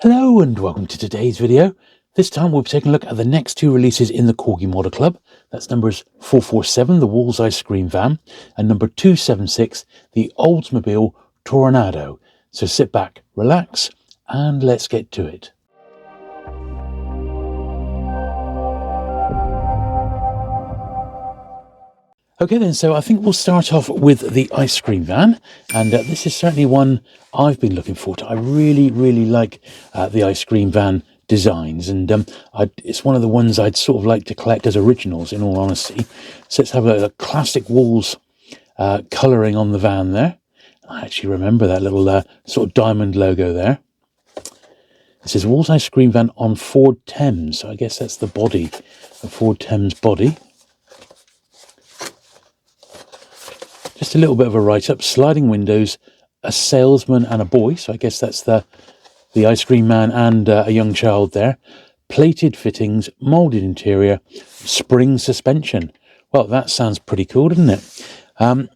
Hello and welcome to today's video. This time we'll be taking a look at the next two releases in the Corgi Model Club. That's numbers 447, the Wolves Ice Cream Van, and number 276, the Oldsmobile Toronado. So sit back, relax, and let's get to it. Okay then, so I think we'll start off with the ice cream van, and this is certainly one I've been looking forward to. I really like the ice cream van designs, and it's one of the ones I'd sort of like to collect as originals, in all honesty. So let's have a classic Wolves colouring on the van there. I actually remember that little sort of diamond logo there. It says Wolves Ice Cream Van on Ford Thames, so I guess that's the body, the Ford Thames body. Just a little bit of a write-up, sliding windows, a salesman and a boy, so I guess that's the ice cream man and a young child there. Plated fittings, moulded interior, spring suspension. Well, that sounds pretty cool, doesn't it?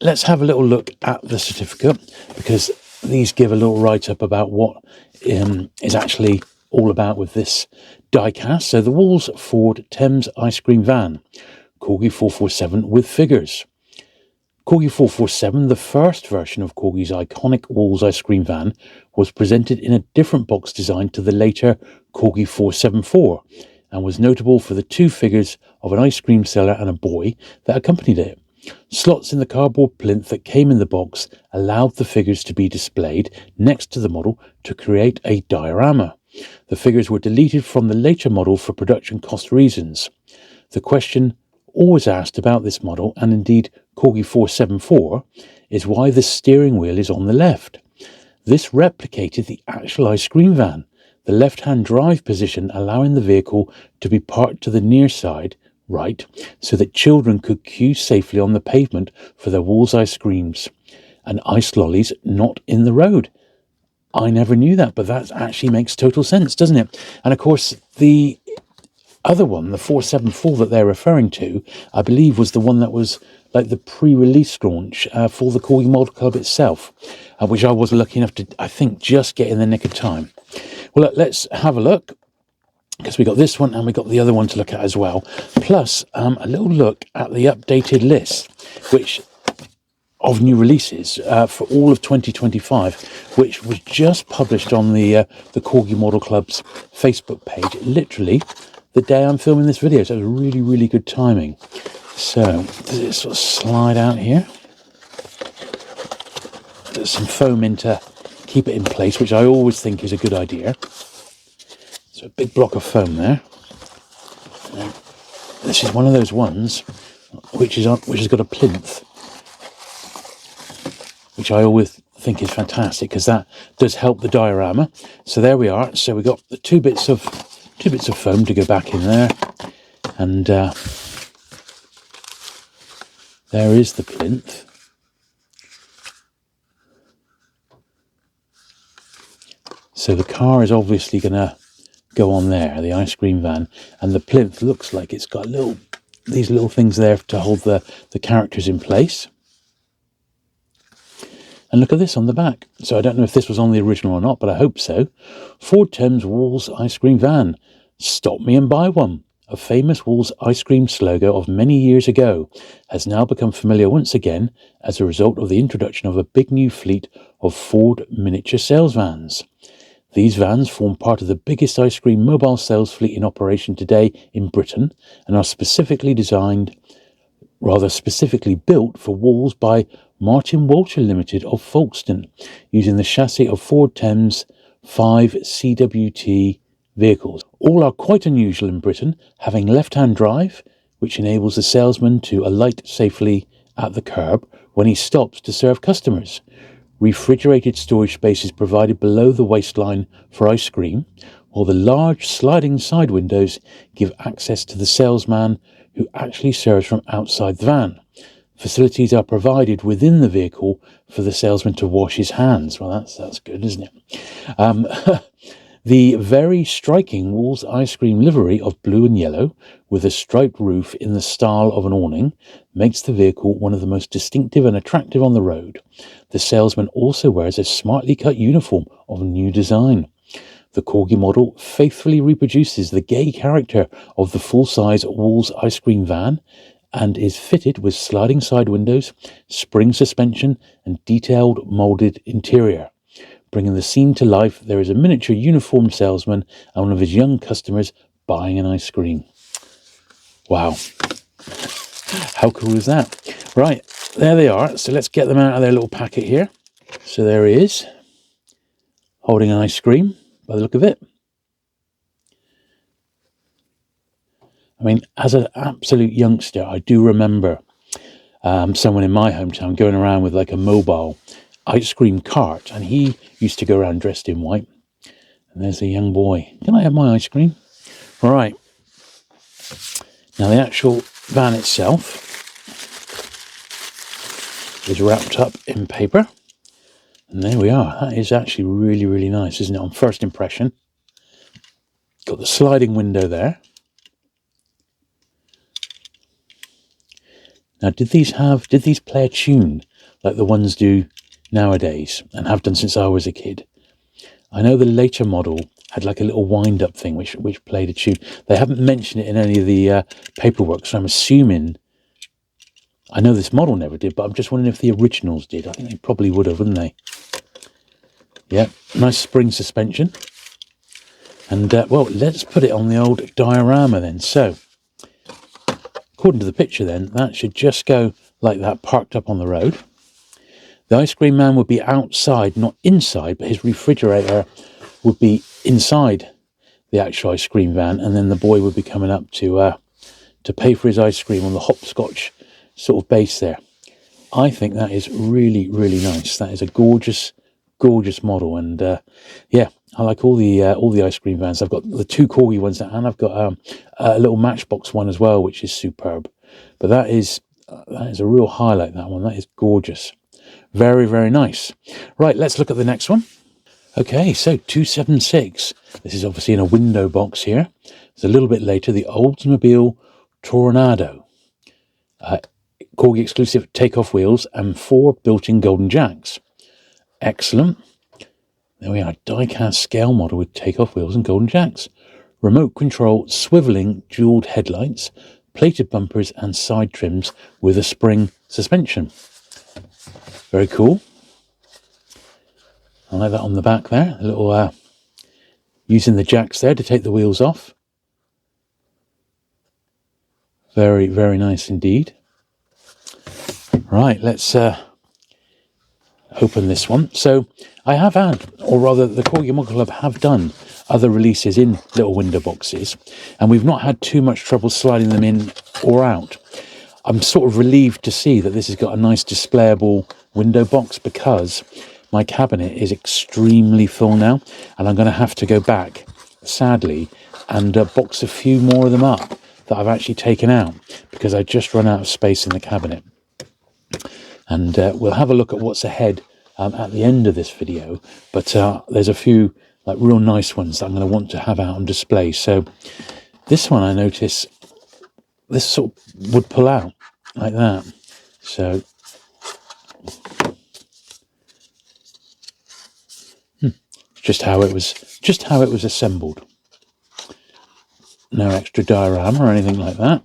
Let's have a little look at the certificate, because these give a little write-up about what is actually all about with this die-cast. So the Wolves Ford Thames Ice Cream Van, Corgi 447 with figures. Corgi 447, the first version of Corgi's iconic Wolves ice cream van, was presented in a different box design to the later Corgi 474 and was notable for the two figures of an ice cream seller and a boy that accompanied it. Slots in the cardboard plinth that came in the box allowed the figures to be displayed next to the model to create a diorama. The figures were deleted from the later model for production cost reasons. The question always asked about this model, and indeed Corgi 474, is why the steering wheel is on the left. This replicated the actual ice cream van, the left-hand drive position allowing the vehicle to be parked to the near side, right, so that children could queue safely on the pavement for their Wolves ice creams and ice lollies not in the road. I never knew that, but that actually makes total sense, doesn't it? And of course, the other one, the 474 that they're referring to, I believe was the one that was like the pre-release launch for the Corgi Model Club itself, which I was lucky enough to, I think, just get in the nick of time. Well, let's have a look, because we got this one and we got the other one to look at as well. Plus, a little look at the updated list, which of new releases for all of 2025, which was just published on the Corgi Model Club's Facebook page, literally the day I'm filming this video. So it was really good timing. So does it sort of slide out here? There's some foam in to keep it in place, which I always think is a good idea. So a big block of foam there. Now, this is one of those ones which has got a plinth, which I always think is fantastic, because that does help the diorama. So there we are. So we got the two bits of foam to go back in there, and there is the plinth. So the car is obviously going to go on there, the ice cream van, and the plinth looks like it's got these little things there to hold the characters in place. And look at this on the back. So I don't know if this was on the original or not, but I hope so. Ford Thames Wolves Ice Cream Van. Stop me and buy one. A famous Wolves ice cream slogan of many years ago has now become familiar once again as a result of the introduction of a big new fleet of Ford miniature sales vans. These vans form part of the biggest ice cream mobile sales fleet in operation today in Britain and are specifically built for Wolves by Martin Walter Limited of Folkestone, using the chassis of Ford Thames 5 CWT vehicles. All are quite unusual in Britain, having left-hand drive, which enables the salesman to alight safely at the curb when he stops to serve customers. Refrigerated storage space is provided below the waistline for ice cream, while the large sliding side windows give access to the salesman who actually serves from outside the van. Facilities are provided within the vehicle for the salesman to wash his hands. Well, that's good, isn't it? The very striking Wolves ice cream livery of blue and yellow, with a striped roof in the style of an awning, makes the vehicle one of the most distinctive and attractive on the road. The salesman also wears a smartly cut uniform of new design. The Corgi model faithfully reproduces the gay character of the full-size Walls ice cream van and is fitted with sliding side windows, spring suspension, and detailed moulded interior. Bringing the scene to life, there is a miniature uniformed salesman and one of his young customers buying an ice cream. Wow. How cool is that? Right, there they are. So let's get them out of their little packet here. So there he is, holding an ice cream by the look of it. I mean, as an absolute youngster, I do remember someone in my hometown going around with like a mobile ice cream cart, and he used to go around dressed in white. And there's a young boy. Can I have my ice cream? All right. Now the actual van itself is wrapped up in paper. And there we are. That is actually really, really nice, isn't it? On first impression. Got the sliding window there. Now, did these play a tune like the ones do nowadays and have done since I was a kid? I know the later model had like a little wind-up thing which played a tune. They haven't mentioned it in any of the paperwork, so I'm assuming... I know this model never did, but I'm just wondering if the originals did. I think they probably would have, wouldn't they? Yeah, nice spring suspension. And, well, let's put it on the old diorama then. So, according to the picture then, that should just go like that, parked up on the road. The ice cream man would be outside, not inside, but his refrigerator would be inside the actual ice cream van, and then the boy would be coming up to pay for his ice cream on the hopscotch sort of base there. I think that is really, really nice. That is a gorgeous, gorgeous model, and yeah, I like all the ice cream vans. I've got the two Corgi ones, and I've got a little Matchbox one as well, which is superb. But that is a real highlight. That one, that is gorgeous, very, very nice. Right, let's look at the next one. Okay, so 276. This is obviously in a window box here. It's a little bit later. The Oldsmobile Toronado. Corgi exclusive takeoff wheels and 4 built-in golden jacks. Excellent. There we are, die-cast scale model with takeoff wheels and golden jacks. Remote control swiveling jeweled headlights, plated bumpers and side trims with a spring suspension. Very cool. I like that on the back there. A little using the jacks there to take the wheels off. Very, very nice indeed. Right, let's open this one. So I have had, or rather the Corgi Model Club have done other releases in little window boxes, and we've not had too much trouble sliding them in or out. I'm sort of relieved to see that this has got a nice displayable window box, because my cabinet is extremely full now, and I'm going to have to go back, sadly, and box a few more of them up that I've actually taken out, because I just run out of space in the cabinet. And we'll have a look at what's ahead at the end of this video, but there's a few like real nice ones that I'm going to want to have out on display. So this one, I notice this sort of would pull out like that. So just how it was assembled. No extra diorama or anything like that.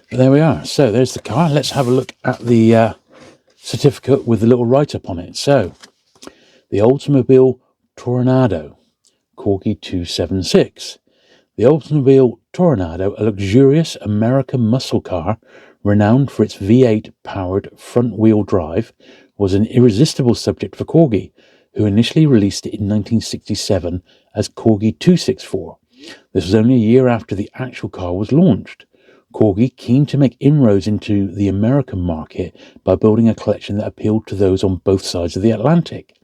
But there we are. So there's the car. Let's have a look at the certificate with the little write-up on it. So the Oldsmobile Toronado, Corgi 276. The Oldsmobile Toronado, a luxurious American muscle car renowned for its V8 powered front-wheel drive, was an irresistible subject for Corgi, who initially released it in 1967 as Corgi 264. This was only a year after the actual car was launched. Corgi, keen to make inroads into the American market by building a collection that appealed to those on both sides of the Atlantic.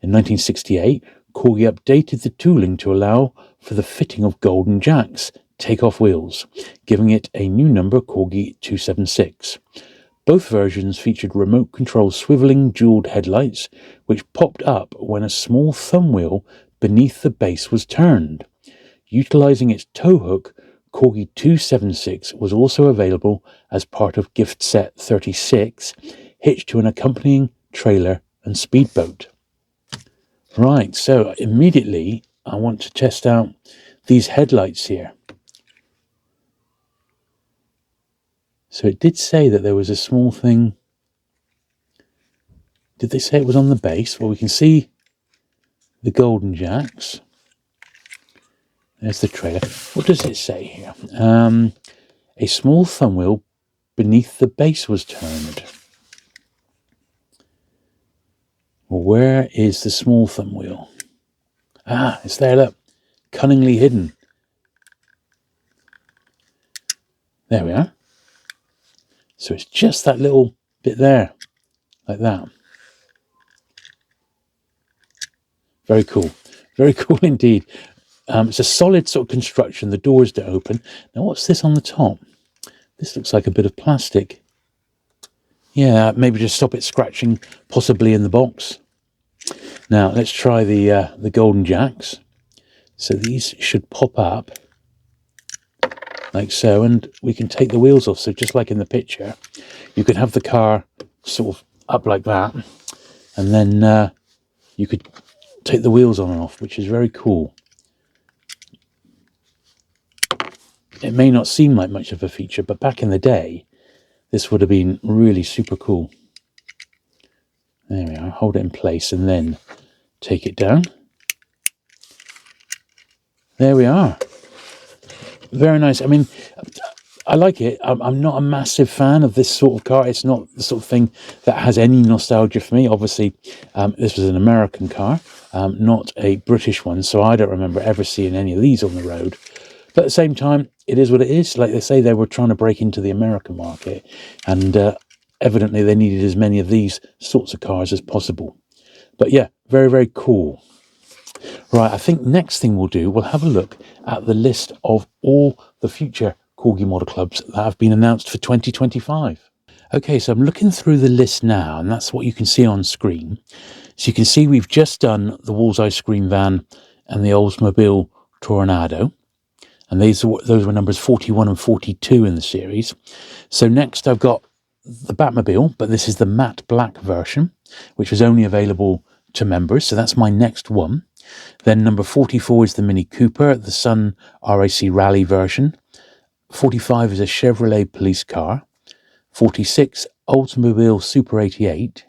In 1968, Corgi updated the tooling to allow for the fitting of golden jacks, takeoff wheels, giving it a new number, Corgi 276. Both versions featured remote control swiveling jeweled headlights, which popped up when a small thumb wheel beneath the base was turned. Utilizing its tow hook, Corgi 276 was also available as part of gift set 36, hitched to an accompanying trailer and speedboat. Right, so immediately I want to test out these headlights here. So it did say that there was a small thing. Did they say it was on the base? Well, we can see the golden jacks. There's the trailer. What does it say here? A small thumb wheel beneath the base was turned. Well, where is the small thumb wheel? Ah, it's there, look. Cunningly hidden. There we are. So it's just that little bit there, like that. Very cool. Very cool indeed. It's a solid sort of construction. The doors don't open. Now, what's this on the top? This looks like a bit of plastic. Yeah, maybe just stop it scratching, possibly in the box. Now, let's try the golden jacks. So these should pop up like so, and we can take the wheels off. So just like in the picture, you could have the car sort of up like that, and then you could take the wheels on and off, which is very cool. It may not seem like much of a feature, but back in the day, this would have been really super cool. There we are. Hold it in place and then take it down. There we are. Very nice. I mean, I like it. I'm not a massive fan of this sort of car. It's not the sort of thing that has any nostalgia for me. Obviously, this was an American car, not a British one, so I don't remember ever seeing any of these on the road. But at the same time, it is what it is. Like they say, they were trying to break into the American market, and evidently they needed as many of these sorts of cars as possible. But yeah, very, very cool. Right, I think next thing we'll do, we'll have a look at the list of all the future Corgi Model Clubs that have been announced for 2025. Okay, so I'm looking through the list now, and that's what you can see on screen. So you can see we've just done the Wolves Ice Cream Van and the Oldsmobile Toronado. And those were numbers 41 and 42 in the series. So next I've got the Batmobile, but this is the matte black version, which was only available to members. So that's my next one. Then number 44 is the Mini Cooper, the Sun RAC Rally version. 45 is a Chevrolet police car. 46, Oldsmobile Super 88.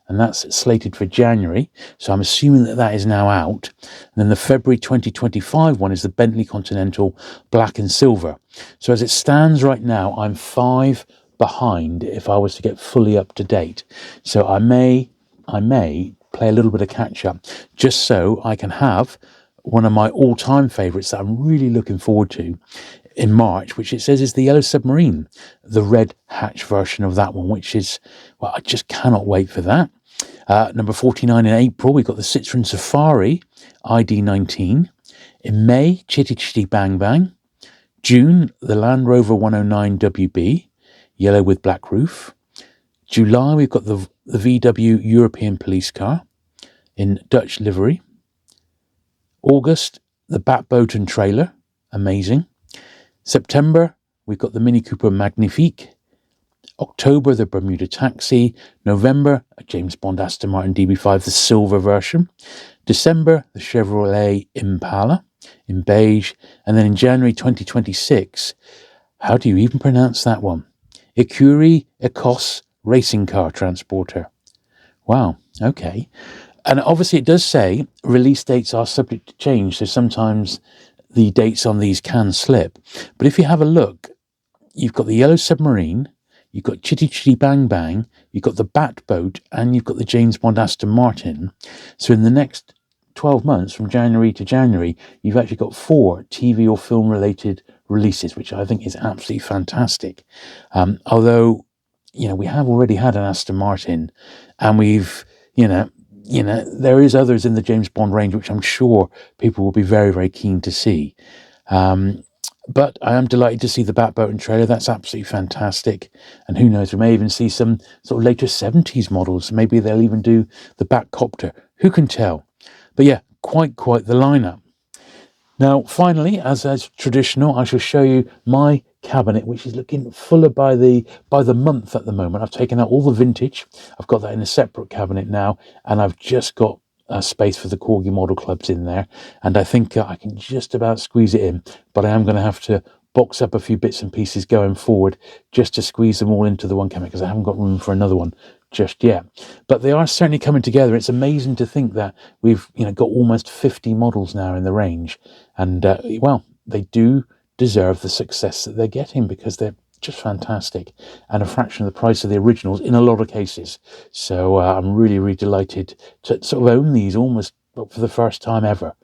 And that's slated for January, so I'm assuming that that is now out. And then the February 2025 one is the Bentley Continental Black and Silver. So as it stands right now, I'm 5 behind if I was to get fully up to date. So I may play a little bit of catch up, just so I can have one of my all-time favourites that I'm really looking forward to in March, which it says is the Yellow Submarine, the red hatch version of that one, which is, well, I just cannot wait for that. Number 49 in April, we've got the Citroen Safari ID19. In May, Chitty Chitty Bang Bang. June, the Land Rover 109 WB, yellow with black roof. July, we've got the VW European police car in Dutch livery. August, the Batboat and trailer, amazing. September, we've got the Mini Cooper Magnifique. October, the Bermuda Taxi. November, a James Bond Aston Martin DB5, the silver version. December, the Chevrolet Impala in beige. And then in January 2026, how do you even pronounce that one? Ecurie Ecos Racing Car Transporter. Wow, okay. And obviously it does say release dates are subject to change, so sometimes the dates on these can slip. But if you have a look, you've got the Yellow Submarine, you've got Chitty Chitty Bang Bang, you've got the Batboat, and you've got the James Bond Aston Martin. So in the next 12 months, from January to January, you've actually got 4 TV or film-related releases, which I think is absolutely fantastic. Although, we have already had an Aston Martin, and we've, there is others in the James Bond range, which I'm sure people will be very, very keen to see. But I am delighted to see the Batboat and trailer. That's absolutely fantastic. And who knows, we may even see some sort of later 70s models. Maybe they'll even do the Batcopter. Who can tell? But yeah, quite the lineup. Now, finally, as traditional, I shall show you my cabinet, which is looking fuller by the month at the moment. I've taken out all the vintage. I've got that in a separate cabinet now, and I've just got space for the Corgi Model Clubs in there, and I think I can just about squeeze it in, but I am going to have to box up a few bits and pieces going forward just to squeeze them all into the one camera, because I haven't got room for another one just yet. But they are certainly coming together. It's amazing to think that we've got almost 50 models now in the range, and well, they do deserve the success that they're getting, because they're just fantastic and a fraction of the price of the originals in a lot of cases. So I'm really, really delighted to sort of own these almost for the first time ever.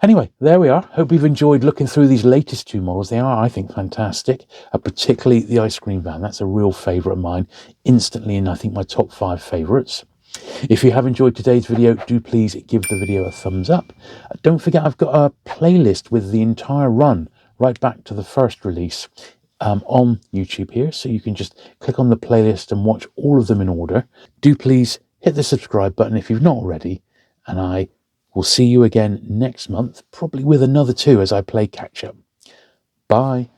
Anyway, there we are. Hope you've enjoyed looking through these latest two models. They are, I think, fantastic, particularly the ice cream van. That's a real favourite of mine, instantly in, I think, my top 5 favourites. If you have enjoyed today's video, do please give the video a thumbs up. Don't forget, I've got a playlist with the entire run right back to the first release on YouTube here, so you can just click on the playlist and watch all of them in order. Do please hit the subscribe button if you've not already, and I will see you again next month, probably with another 2 as I play catch up. Bye.